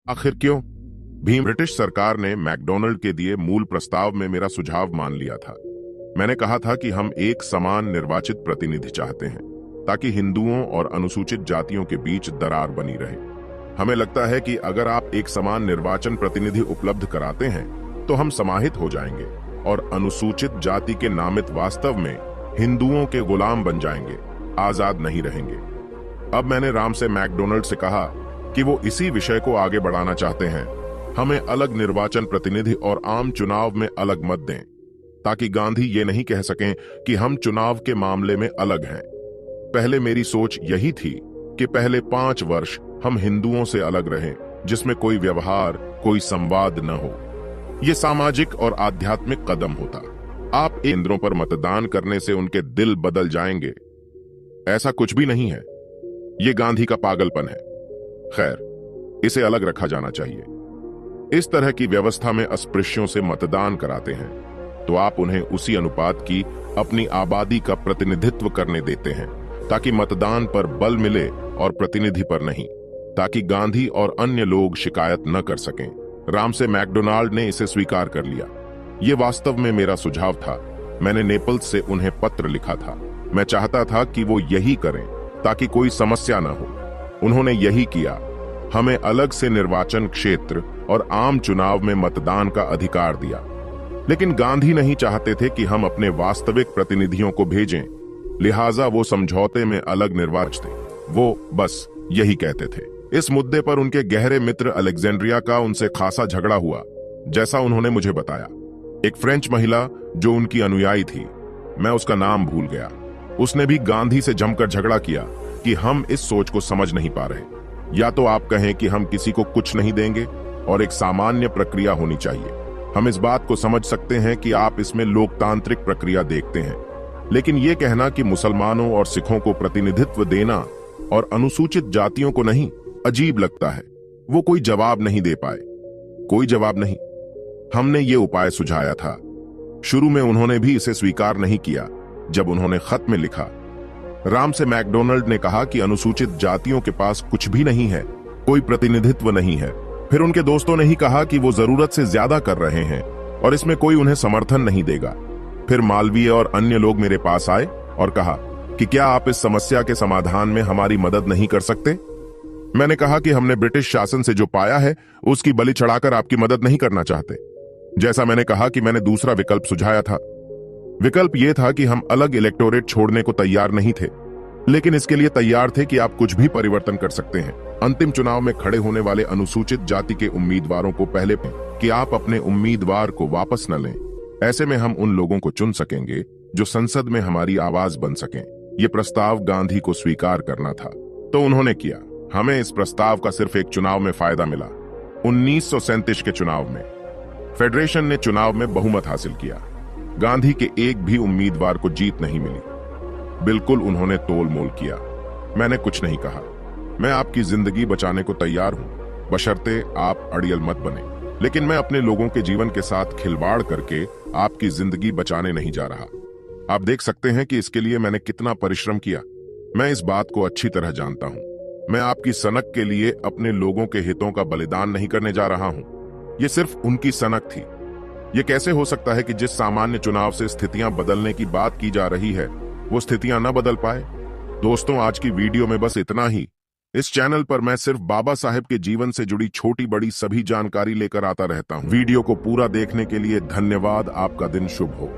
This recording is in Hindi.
आखिर क्यों? भीम ब्रिटिश सरकार ने मैकडोनल्ड के दिए मूल प्रस्ताव में मेरा सुझाव मान लिया था। मैंने कहा था कि हम एक समान निर्वाचित प्रतिनिधि चाहते हैं ताकि हिंदुओं और अनुसूचित जातियों के बीच दरार बनी रहे। हमें लगता है कि अगर आप एक समान निर्वाचन प्रतिनिधि उपलब्ध कराते हैं तो हम समाहित हो जाएंगे और अनुसूचित जाति के नामित वास्तव में हिंदुओं के गुलाम बन जाएंगे, आजाद नहीं रहेंगे। अब मैंने राम से मैकडोनल्ड से कहा कि वो इसी विषय को आगे बढ़ाना चाहते हैं। हमें अलग निर्वाचन प्रतिनिधि और आम चुनाव में अलग मत दें ताकि गांधी ये नहीं कह सकें कि हम चुनाव के मामले में अलग हैं। पहले मेरी सोच यही थी कि पहले 5 वर्ष हम हिंदुओं से अलग रहें, जिसमें कोई व्यवहार, कोई संवाद न हो। ये सामाजिक और आध्यात्मिक कदम होता। आप केंद्रों पर मतदान करने से उनके दिल बदल जाएंगे, ऐसा कुछ भी नहीं है। ये गांधी का पागलपन है। खैर, इसे अलग रखा जाना चाहिए। इस तरह की व्यवस्था में अस्पृश्यों से मतदान कराते हैं तो आप उन्हें उसी अनुपात की अपनी आबादी का प्रतिनिधित्व करने देते हैं ताकि मतदान पर बल मिले और प्रतिनिधि पर नहीं, ताकि गांधी और अन्य लोग शिकायत न कर सकें। राम से मैकडोनाल्ड ने इसे स्वीकार कर लिया। ये वास्तव में मेरा सुझाव था। मैंने नेपल्स से उन्हें पत्र लिखा था। मैं चाहता था कि वो यही करें ताकि कोई समस्या न हो। उन्होंने यही किया। हमें अलग से निर्वाचन क्षेत्र और आम चुनाव में मतदान का अधिकार दिया। लेकिन गांधी नहीं चाहते थे कि हम अपने वास्तविक प्रतिनिधियों को भेजें, लिहाजा वो समझौते में अलग निर्वाचन थे। वो बस यही कहते थे। इस मुद्दे पर उनके गहरे मित्र अलेक्जेंड्रिया का उनसे खासा झगड़ा हुआ, जैसा उन्होंने मुझे बताया। एक फ्रेंच महिला जो उनकी अनुयायी थी, मैं उसका नाम भूल गया, उसने भी गांधी से जमकर झगड़ा किया कि हम इस सोच को समझ नहीं पा रहे। या तो आप कहें कि हम किसी को कुछ नहीं देंगे और एक सामान्य प्रक्रिया होनी चाहिए। हम इस बात को समझ सकते हैं कि आप इसमें लोकतांत्रिक प्रक्रिया देखते हैं, लेकिन यह कहना कि मुसलमानों और सिखों को प्रतिनिधित्व देना और अनुसूचित जातियों को नहीं, अजीब लगता है। वो कोई जवाब नहीं दे पाए। कोई जवाब नहीं। हमने ये उपाय सुझाया था। शुरू में उन्होंने भी इसे स्वीकार नहीं किया। जब उन्होंने खत में लिखा, राम से मैकडोनल्ड ने कहा कि अनुसूचित जातियों के पास कुछ भी नहीं है, कोई प्रतिनिधित्व नहीं है। फिर उनके दोस्तों ने ही कहा कि वो जरूरत से ज्यादा कर रहे हैं और इसमें कोई उन्हें समर्थन नहीं देगा। फिर मालवीय और अन्य लोग मेरे पास आए और कहा कि क्या आप इस समस्या के समाधान में हमारी मदद नहीं कर सकते। मैंने कहा कि हमने ब्रिटिश शासन से जो पाया है उसकी बलि चढ़ाकर आपकी मदद नहीं करना चाहते। जैसा मैंने कहा कि मैंने दूसरा विकल्प सुझाया था। विकल्प यह था कि हम अलग इलेक्टोरेट छोड़ने को तैयार नहीं थे, लेकिन इसके लिए तैयार थे कि आप कुछ भी परिवर्तन कर सकते हैं। अंतिम चुनाव में खड़े होने वाले अनुसूचित जाति के उम्मीदवारों को पहले कि आप अपने उम्मीदवार को वापस न लें। ऐसे में हम उन लोगों को चुन सकेंगे जो संसद में हमारी आवाज बन सकें। यह प्रस्ताव गांधी को स्वीकार करना था, तो उन्होंने किया। हमें इस प्रस्ताव का सिर्फ एक चुनाव में फायदा मिला। 1937 के चुनाव में फेडरेशन ने चुनाव में बहुमत हासिल किया। गांधी के एक भी उम्मीदवार को जीत नहीं मिली। बिल्कुल उन्होंने तोल मोल किया। मैंने कुछ नहीं कहा। मैं आपकी जिंदगी बचाने को तैयार हूं, बशर्ते आप अड़ियल मत बने। लेकिन मैं अपने लोगों के जीवन के साथ खिलवाड़ करके आपकी जिंदगी बचाने नहीं जा रहा। आप देख सकते हैं कि इसके लिए मैंने कितना परिश्रम किया। मैं इस बात को अच्छी तरह जानता हूं। मैं आपकी सनक के लिए अपने लोगों के हितों का बलिदान नहीं करने जा रहा हूं। यह सिर्फ उनकी सनक थी। यह कैसे हो सकता है कि जिस सामान्य चुनाव से स्थितियां बदलने की बात की जा रही है वो स्थितियां न बदल पाए। दोस्तों, आज की वीडियो में बस इतना ही। इस चैनल पर मैं सिर्फ बाबा साहेब के जीवन से जुड़ी छोटी बड़ी सभी जानकारी लेकर आता रहता हूं। वीडियो को पूरा देखने के लिए धन्यवाद। आपका दिन शुभ हो।